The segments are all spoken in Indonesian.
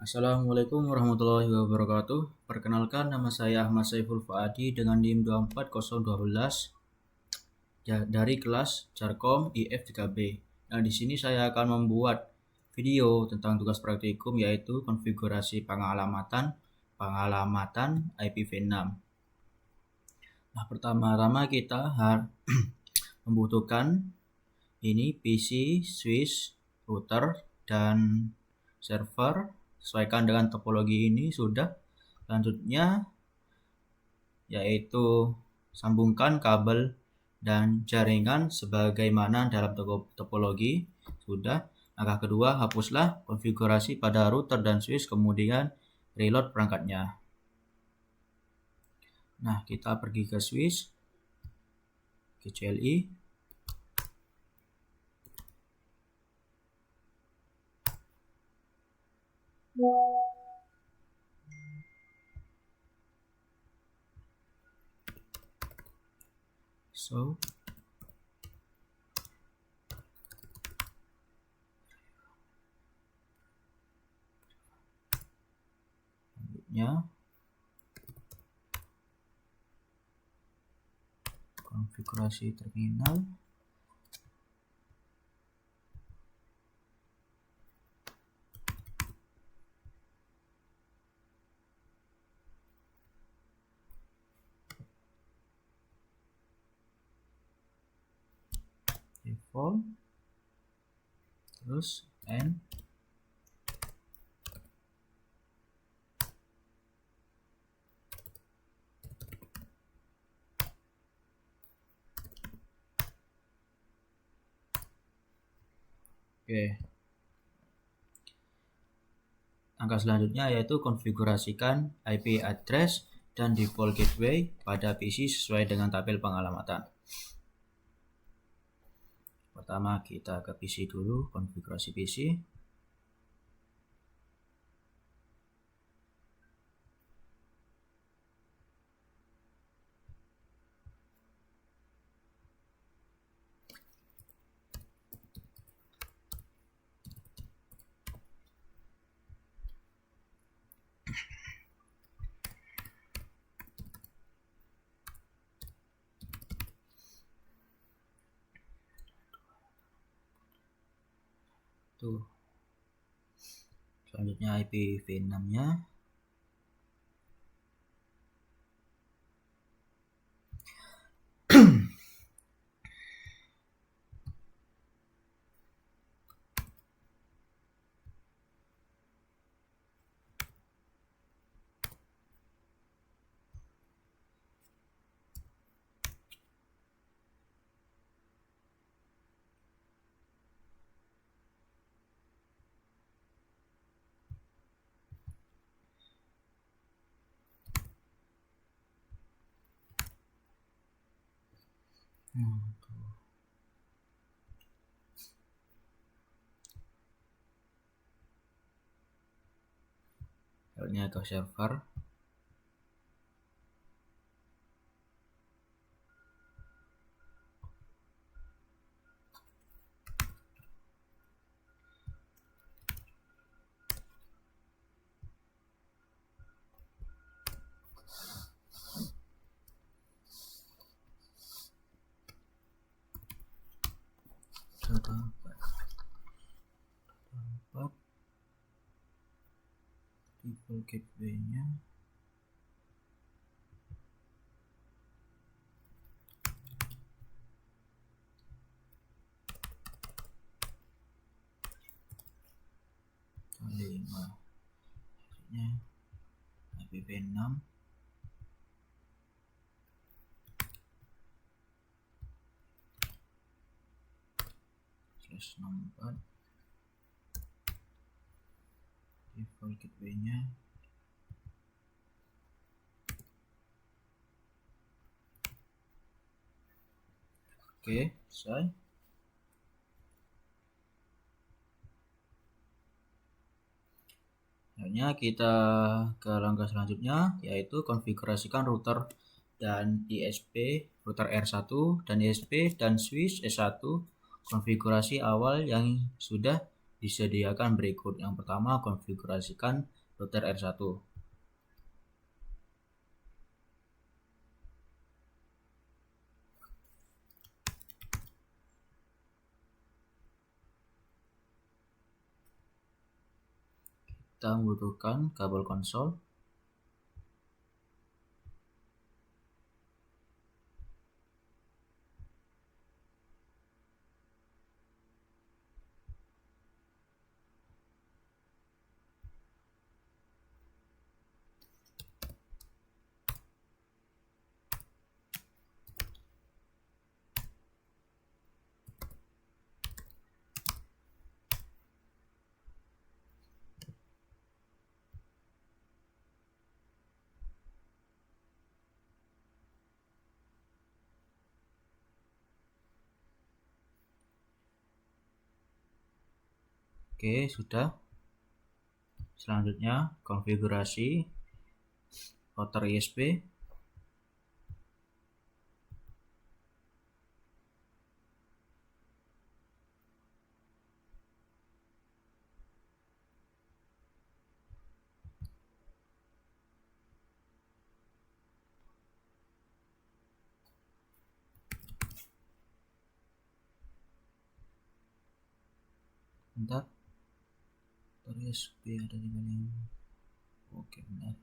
Assalamualaikum warahmatullahi wabarakatuh. Perkenalkan, nama saya Ahmad Saiful Fuadi dengan NIM 24012 dari kelas Jarkom IF 3B. Nah, di sini saya akan membuat video tentang tugas praktikum, yaitu konfigurasi pengalamatan IPv6. Nah, pertama-tama kita harus membutuhkan ini PC, switch, router, dan server. Sesuaikan dengan topologi ini sudah. Selanjutnya yaitu sambungkan kabel dan jaringan sebagaimana dalam topologi sudah. Langkah kedua, hapuslah konfigurasi pada router dan switch, kemudian reload perangkatnya. Nah, kita pergi ke switch, ke CLI. Selanjutnya konfigurasi terminal. Default, terus N. Oke. Langkah selanjutnya yaitu konfigurasikan IP address dan default gateway pada PC sesuai dengan tabel pengalamatan. Pertama kita ke PC dulu, konfigurasi PC. Tuh. Selanjutnya IPv6-nya. Ini ke server. Tempat default gateway-nya. IPv6 /64 default gateway-nya. Oke, selesai. Selanjutnya kita ke langkah selanjutnya, yaitu konfigurasikan router dan ISP, router R1 dan ISP dan switch S1. Konfigurasi awal yang sudah disediakan berikut. Yang pertama, konfigurasikan router R1. Kita membutuhkan kabel konsol. Oke, sudah. Selanjutnya, konfigurasi router ISP. Bentar. Router ISP ada di mana? Oke, benar.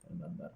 Bentar.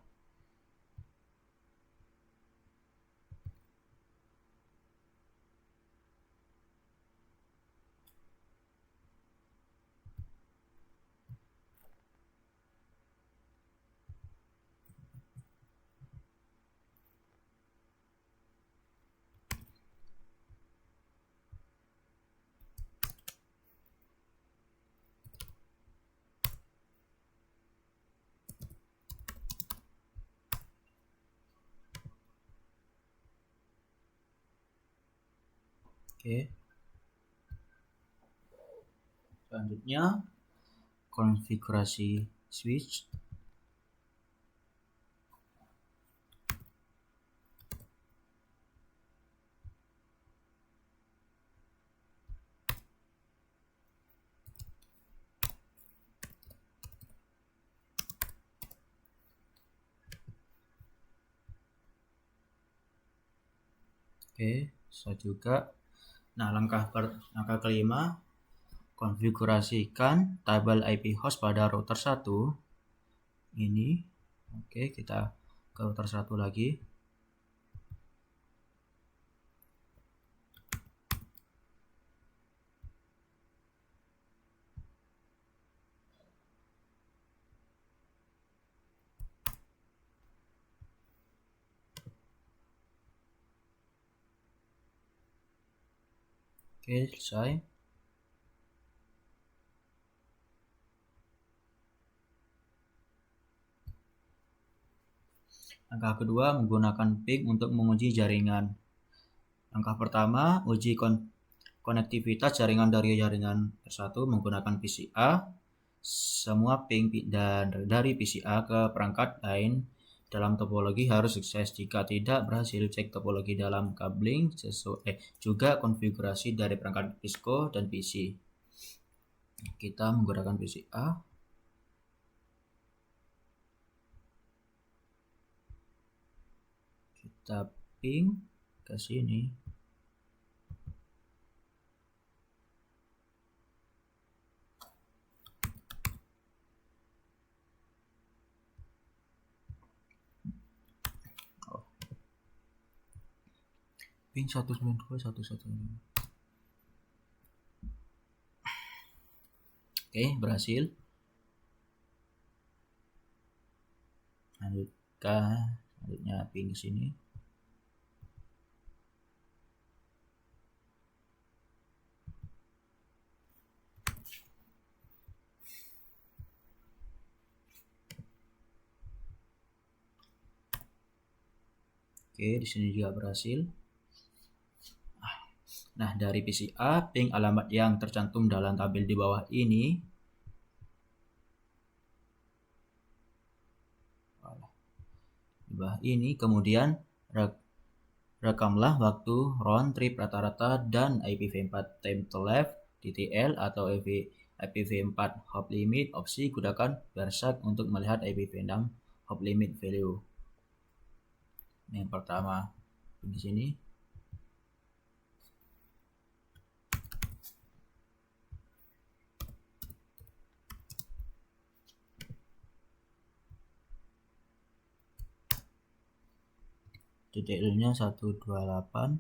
Oke. Selanjutnya, konfigurasi switch. Oke, saya juga. Nah, langkah kelima, konfigurasikan tabel IP host pada router 1. Ini. Oke, kita ke router 1 lagi. Oke, selesai. Langkah kedua, menggunakan ping untuk menguji jaringan. Langkah pertama, uji konektivitas jaringan dari jaringan R1 menggunakan PCA. Semua ping dan dari PCA ke perangkat lain dalam topologi harus sukses. Jika tidak berhasil, cek topologi dalam cabling juga konfigurasi dari perangkat Cisco dan PC. Kita menggunakan PCA. Kita ping ke sini. Ping 192.115. Oke, berhasil. Selanjutnya ping ke sini. Oke, di sini juga berhasil. Nah, dari PCA, ping alamat yang tercantum dalam tabel di bawah ini kemudian rekamlah waktu round trip rata-rata dan IPv4 time to left TTL atau IPv4 hop limit opsi gunakan Versak untuk melihat IPv6 hop limit value. Yang pertama di sini. TTL-nya 128,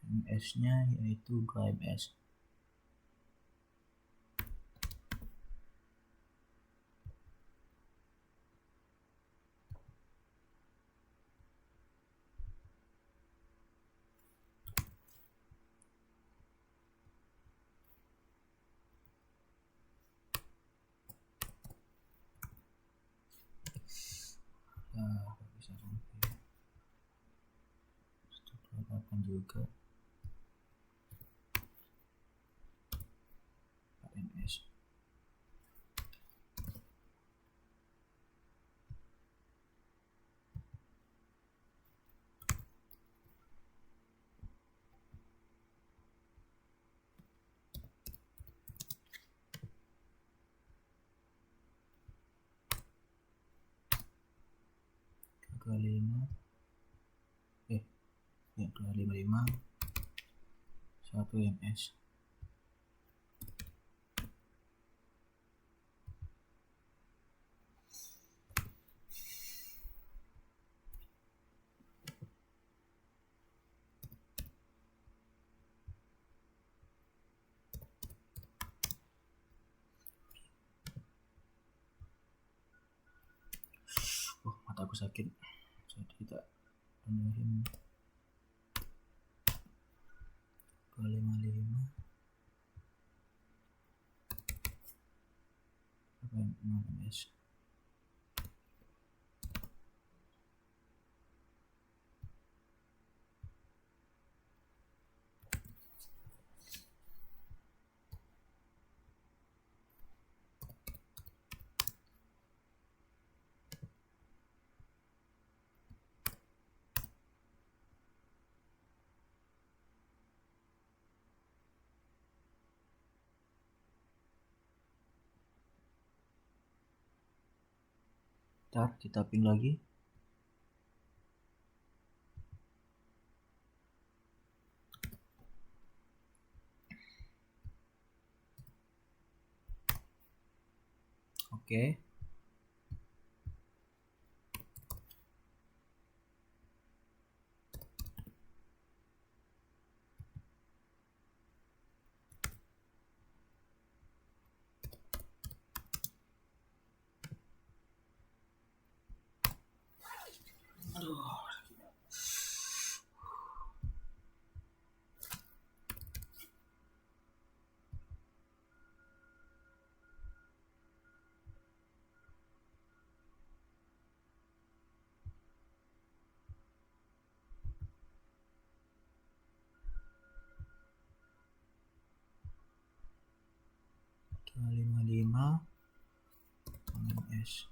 MS-nya yaitu 2 MS. Bisa sampai 128 juga 4 MS. Ya 255 1 MS. Mataku sakit, jadi kita tambahin 255 6 MS. Ntar kita ping lagi. Oke. Aduh. lima lima MS.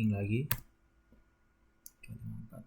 ping lagi. Oke, 54.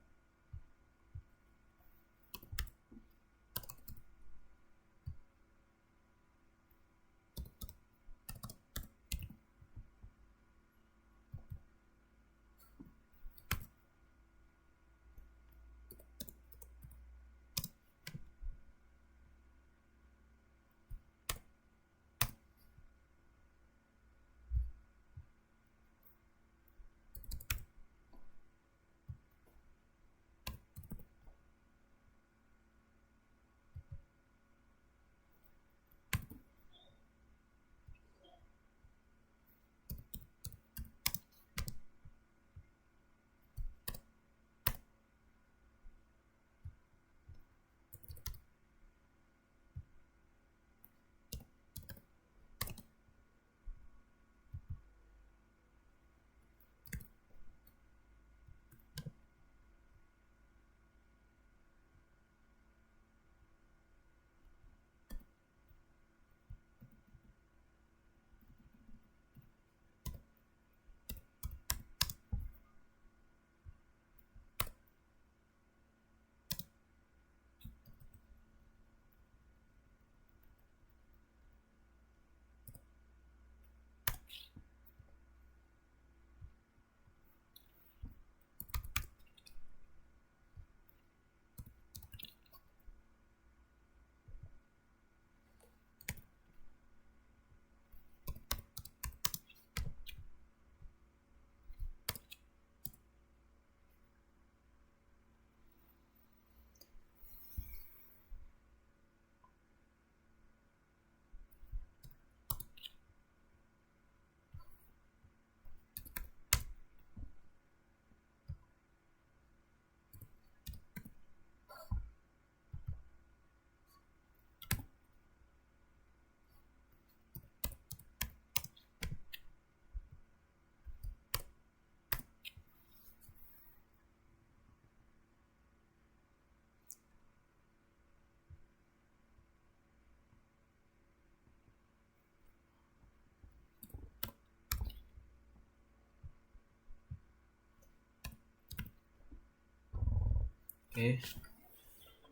Oke.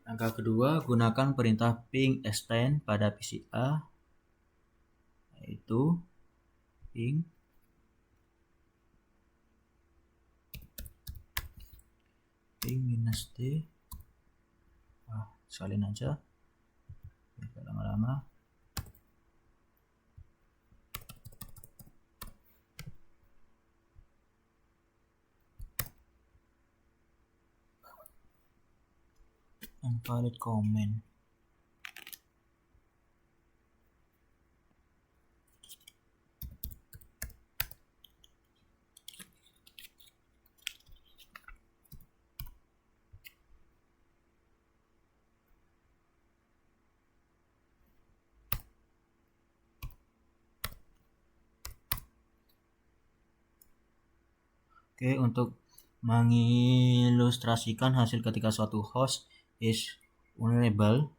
Angka kedua, gunakan perintah ping extend pada PCA, yaitu ping minus D. Salin aja biar lama-lama. Invalid comment. Oke, untuk mengilustrasikan hasil ketika suatu host is vulnerable,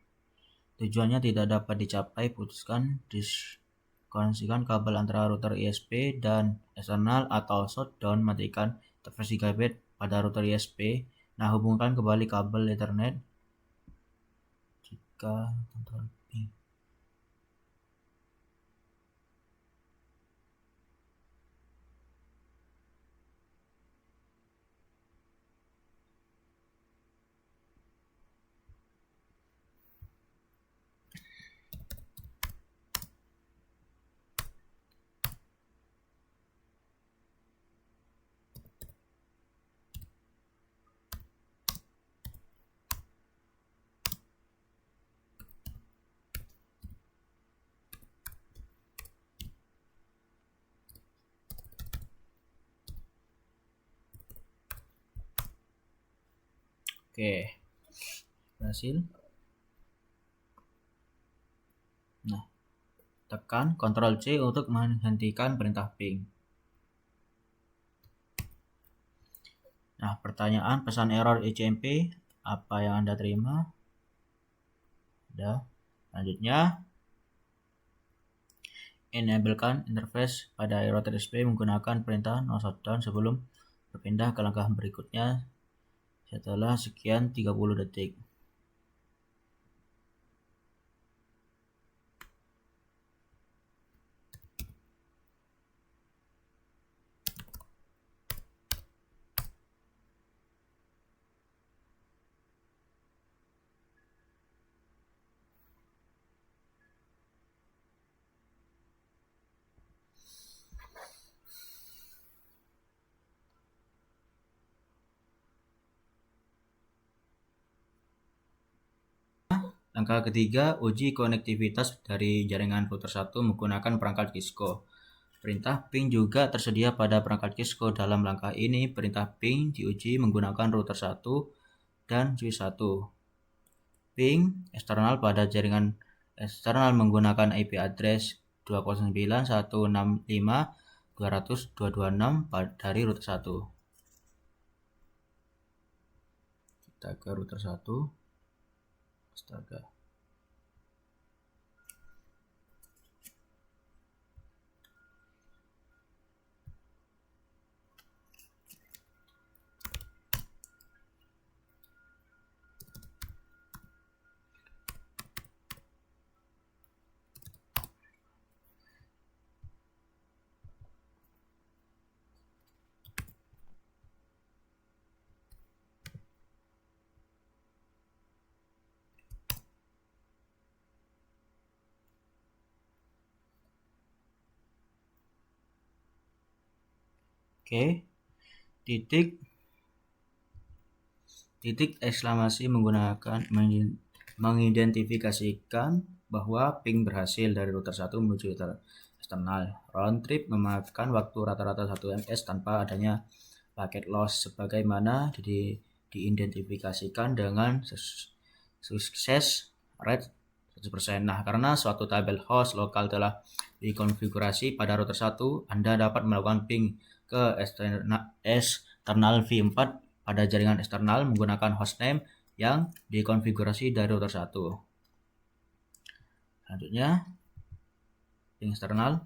tujuannya tidak dapat dicapai, putuskan diskoneksikan kabel antara router ISP dan eksternal atau shutdown, matikan interface gigabit pada router ISP. Nah, hubungkan kembali kabel Ethernet jika kontrol ping. Oke, berhasil. Nah, tekan Ctrl C untuk menghentikan perintah ping. Nah, pertanyaan pesan error ICMP, apa yang Anda terima? Ada. Selanjutnya, enablekan interface pada router ISP menggunakan perintah no shutdown sebelum berpindah ke langkah berikutnya setelah sekian 30 detik. Langkah ketiga, uji konektivitas dari jaringan router 1 menggunakan perangkat Cisco. Perintah ping juga tersedia pada perangkat Cisco. Dalam langkah ini, perintah ping diuji menggunakan router 1 dan switch 1. Ping eksternal pada jaringan eksternal menggunakan IP address 209.165.200.226 dari router 1. Kita ke router 1. Astaga. Oke. Titik eksklamasi mengidentifikasikan bahwa ping berhasil dari router 1 menuju router eksternal. Round trip memakan waktu rata-rata 1 ms tanpa adanya paket loss, sebagaimana diidentifikasikan dengan sukses rate 100%. Nah, karena suatu tabel host lokal telah dikonfigurasi pada router 1, Anda dapat melakukan ping ke eksternal v4 pada jaringan eksternal menggunakan hostname yang dikonfigurasi dari router 1. Selanjutnya, ping eksternal.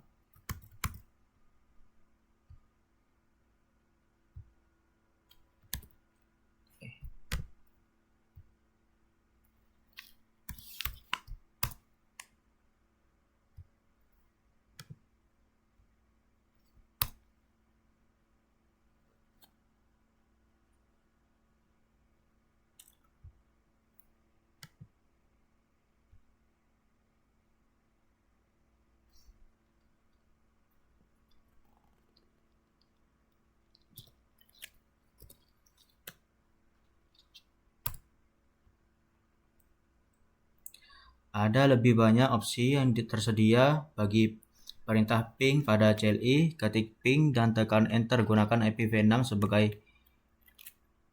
Ada lebih banyak opsi yang tersedia bagi perintah ping pada CLI. Ketik ping dan tekan enter. Gunakan IPv6 sebagai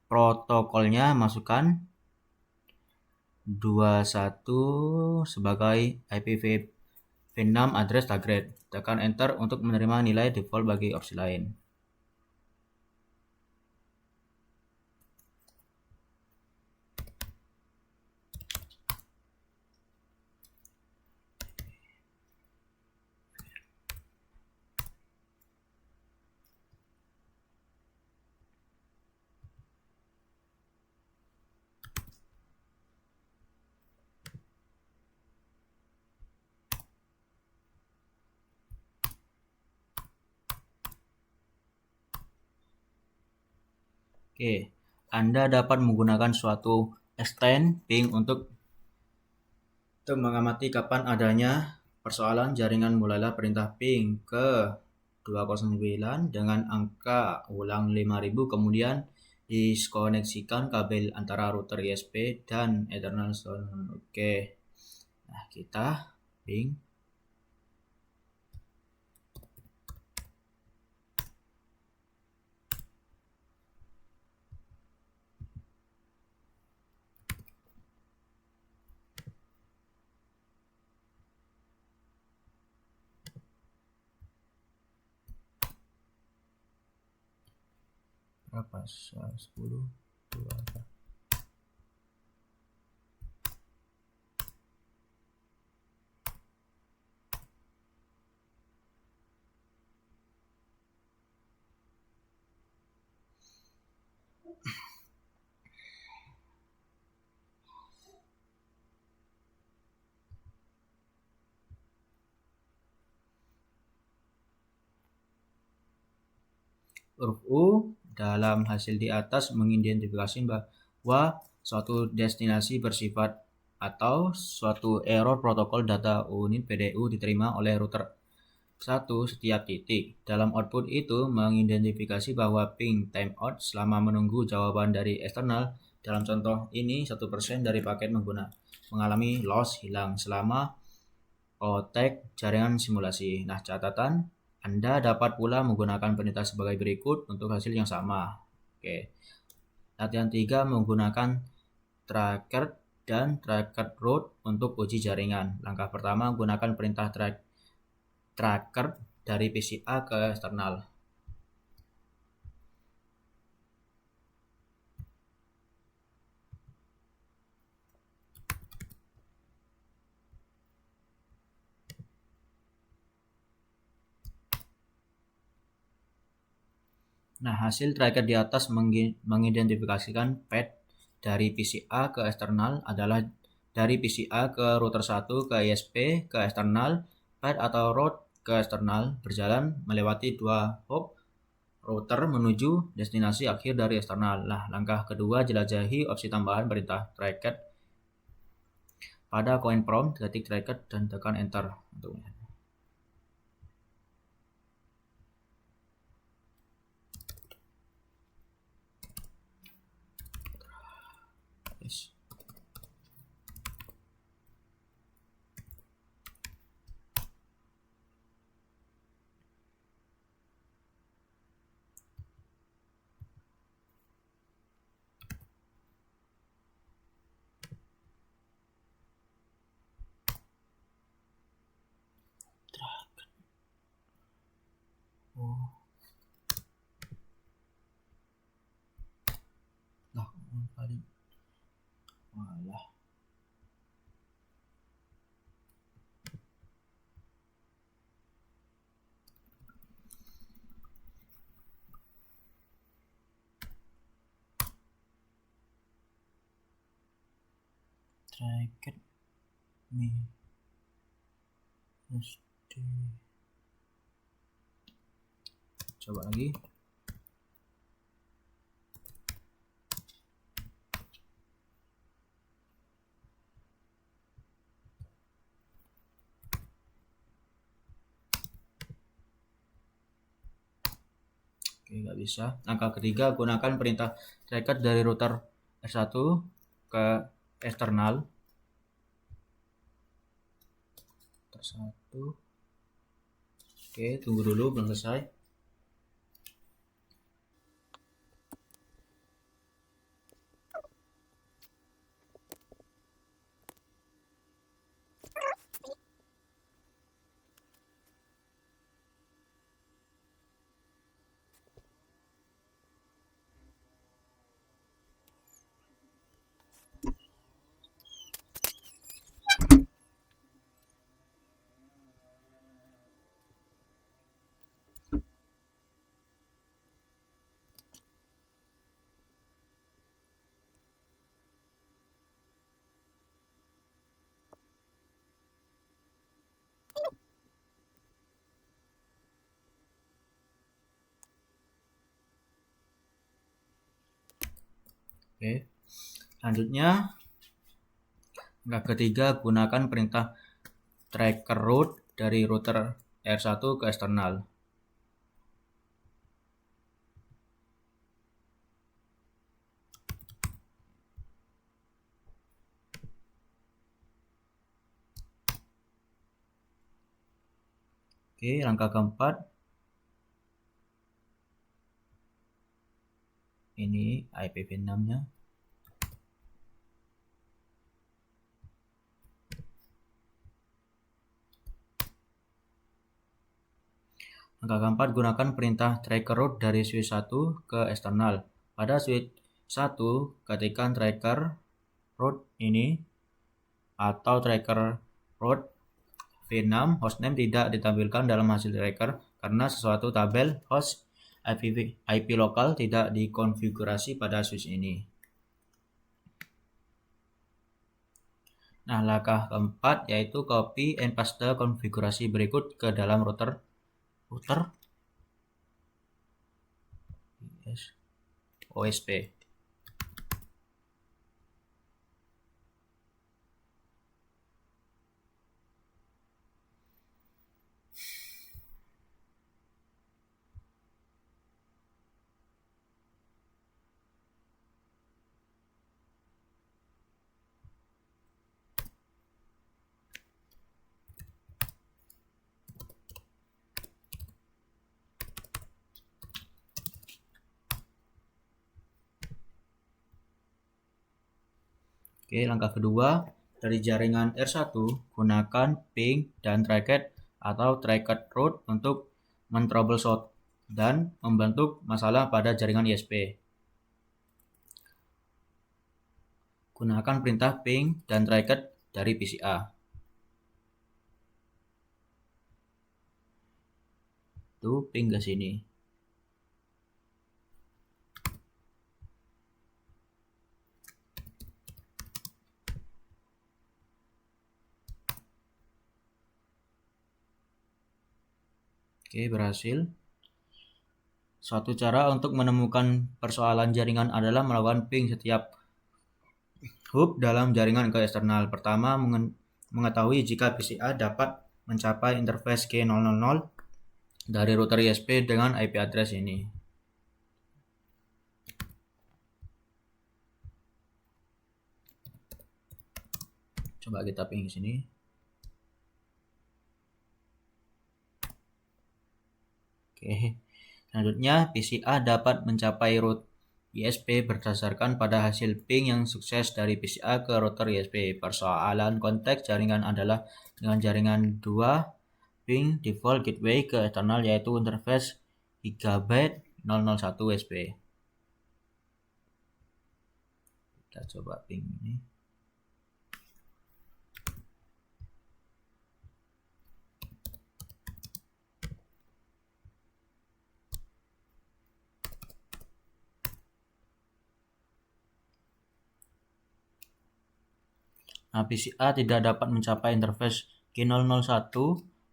protokolnya. Masukkan 21 sebagai IPv6 address target. Tekan enter untuk menerima nilai default bagi opsi lain. Oke, Anda dapat menggunakan suatu extend ping untuk mengamati kapan adanya persoalan jaringan. Mulailah perintah ping ke 209 dengan angka ulang 5000, kemudian diskoneksikan kabel antara router ISP dan Ethernet. Oke, nah kita ping. Berapa? 10, 2. Huruf U dalam hasil di atas mengidentifikasi bahwa suatu destinasi bersifat atau suatu error protokol data unit PDU diterima oleh router 1 setiap titik. Dalam output itu mengidentifikasi bahwa ping timeout selama menunggu jawaban dari eksternal. Dalam contoh ini 1% dari paket mengalami loss hilang selama otek jaringan simulasi. Nah, catatan Anda dapat pula menggunakan perintah sebagai berikut untuk hasil yang sama. Oke. Latihan 3 menggunakan tracker dan tracker root untuk uji jaringan. Langkah pertama, gunakan perintah tracker dari PCA ke eksternal. Nah, hasil tracker di atas mengidentifikasikan path dari PCA ke eksternal adalah dari PCA ke router 1 ke ISP ke eksternal, path atau route ke eksternal berjalan melewati 2 hop router menuju destinasi akhir dari eksternal. Nah, langkah kedua jelajahi opsi tambahan perintah tracker pada coin prompt, ketik tracker dan tekan enter untuk yes. Oh. Lah, kali. Walah. Tracker nih. Mesti. Coba lagi. Oke, nggak bisa. Langkah ketiga, gunakan perintah tracker dari router R1 ke eksternal. R1. Oke, tunggu dulu, belum selesai. Oke. Selanjutnya, langkah ketiga, gunakan perintah tracker route dari router R1 ke eksternal. Oke, langkah keempat. Ini IPv6-nya. Langkah keempat, gunakan perintah tracker route dari switch 1 ke eksternal. Pada switch 1, ketikkan tracker route ini atau tracker route V6 hostname tidak ditampilkan dalam hasil tracker karena sesuatu tabel host IP lokal tidak dikonfigurasi pada switch ini. Nah, langkah keempat yaitu copy and paste konfigurasi berikut ke dalam router OSP. Oke, langkah kedua, dari jaringan R1 gunakan ping dan tracket atau tracket route untuk men-troubleshoot dan membentuk masalah pada jaringan ISP. Gunakan perintah ping dan tracket dari PCA. Tuh ping ke sini. Oke, berhasil. Suatu cara untuk menemukan persoalan jaringan adalah melakukan ping setiap hub dalam jaringan ke eksternal. Pertama, mengetahui jika PCA dapat mencapai interface G000 dari router ISP dengan IP address ini. Coba kita ping sini. Oke. Selanjutnya, PCA dapat mencapai root ISP berdasarkan pada hasil ping yang sukses dari PCA ke router ISP. Persoalan konteks jaringan adalah dengan jaringan 2 ping default gateway ke eksternal yaitu interface Gigabit 001 SP. Kita coba ping ini. Nah, PCA tidak dapat mencapai interface G001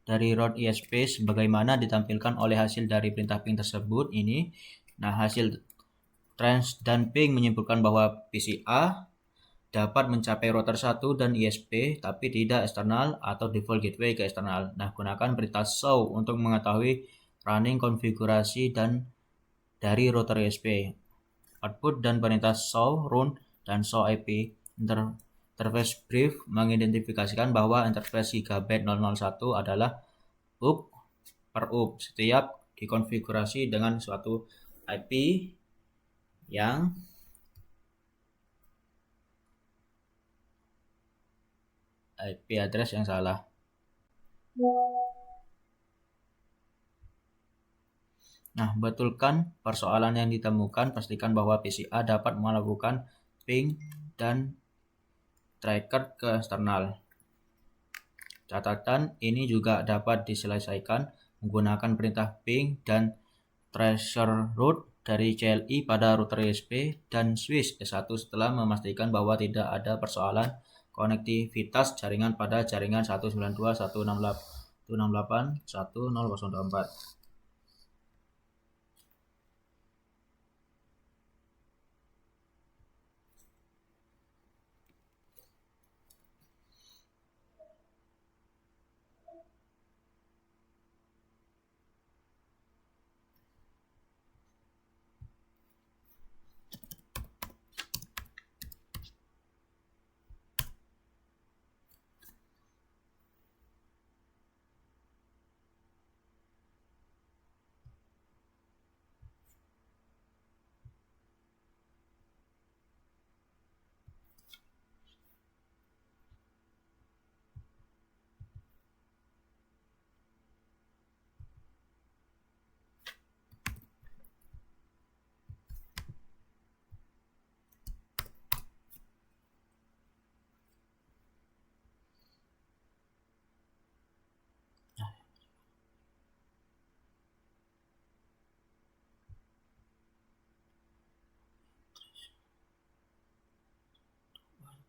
dari route ISP sebagaimana ditampilkan oleh hasil dari perintah ping tersebut ini. Nah, hasil trans dan ping menyimpulkan bahwa PCA dapat mencapai router 1 dan ISP tapi tidak eksternal atau default gateway ke eksternal. Nah, gunakan perintah show untuk mengetahui running konfigurasi dan dari router ISP. Output dan perintah show run dan show IP interface brief mengidentifikasikan bahwa interface Gigabit 001 adalah hub per hub setiap dikonfigurasi dengan suatu IP yang IP address yang salah. Nah, betulkan persoalan yang ditemukan, pastikan bahwa PCA dapat melakukan ping dan tracker ke eksternal. Catatan ini juga dapat diselesaikan menggunakan perintah ping dan tracer route dari CLI pada router ISP dan switch S1 setelah memastikan bahwa tidak ada persoalan konektivitas jaringan pada jaringan 192.168.1.1024.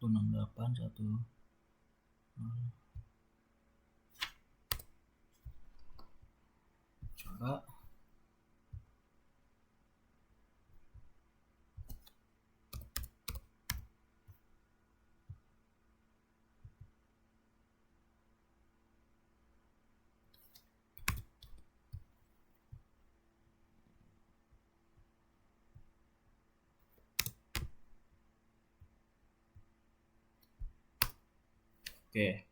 Satu 68 1 coba Oke.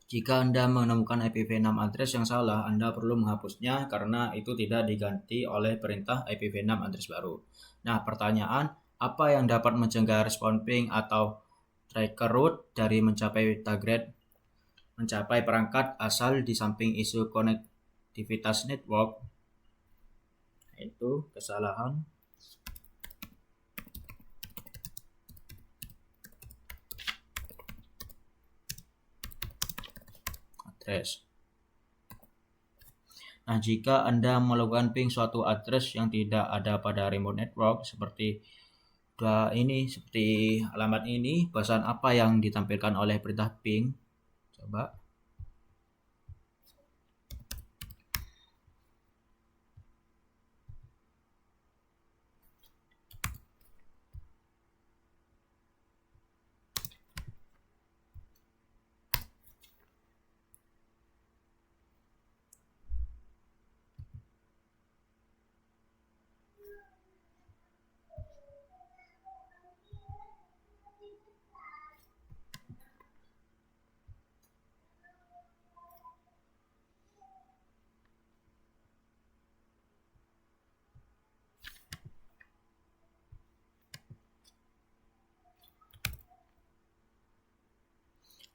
Jika Anda menemukan IPv6 address yang salah, Anda perlu menghapusnya karena itu tidak diganti oleh perintah IPv6 address baru. Nah, pertanyaan, apa yang dapat mencegah respon ping atau tracker root dari mencapai target mencapai perangkat asal di samping isu konektivitas network? Itu kesalahan address. Nah, jika Anda melakukan ping suatu address yang tidak ada pada remote network seperti seperti alamat ini, pesan apa yang ditampilkan oleh perintah ping? Coba.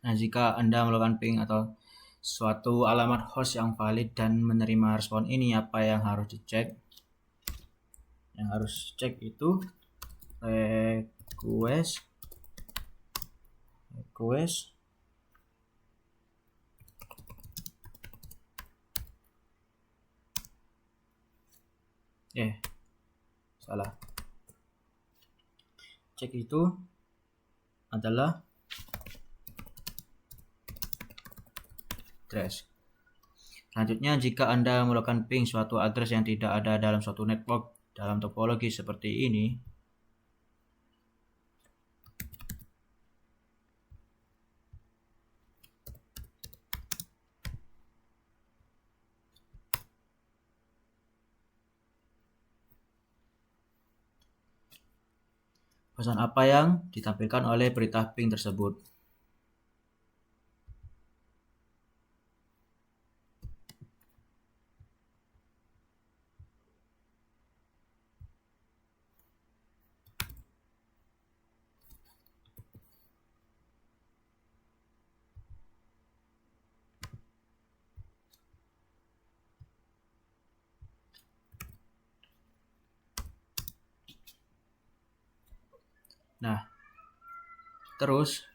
Nah, jika Anda melakukan ping atau suatu alamat host yang valid dan menerima respon ini, apa yang harus dicek? Yang harus cek itu request salah. Cek itu adalah address. Selanjutnya, jika Anda melakukan ping suatu address yang tidak ada dalam suatu network dalam topologi seperti ini, pesan apa yang ditampilkan oleh perintah ping tersebut? Nah, terus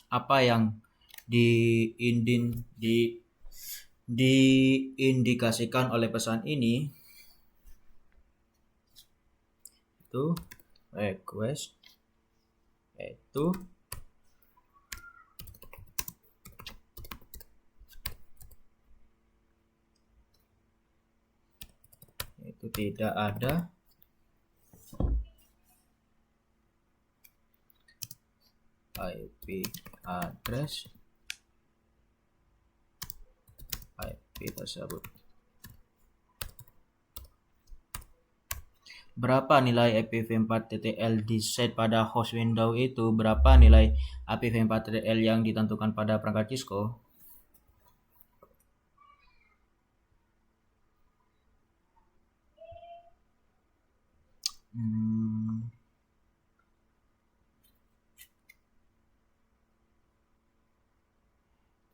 apa yang diindikasikan oleh pesan ini? Itu request itu tidak ada IP address IP tersebut. Berapa nilai IPv4.TTL di set pada host window itu? Berapa nilai IPv4.TTL yang ditentukan pada perangkat Cisco?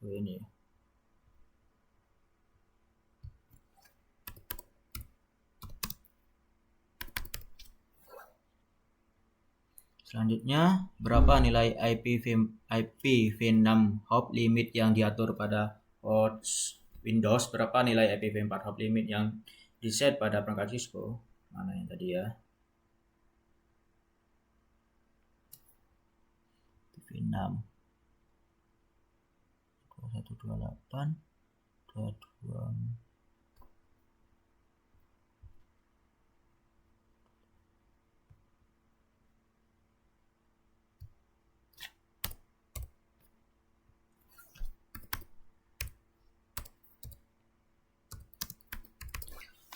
Ini. Selanjutnya, berapa nilai IPv6 hop limit yang diatur pada host Windows? Berapa nilai IPv4 hop limit yang diset pada perangkat Cisco? Mana yang tadi ya? IPv6 2128 22.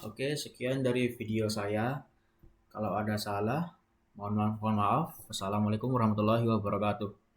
Oke, sekian dari video saya. Kalau ada salah, mohon maaf. Wassalamualaikum warahmatullahi wabarakatuh.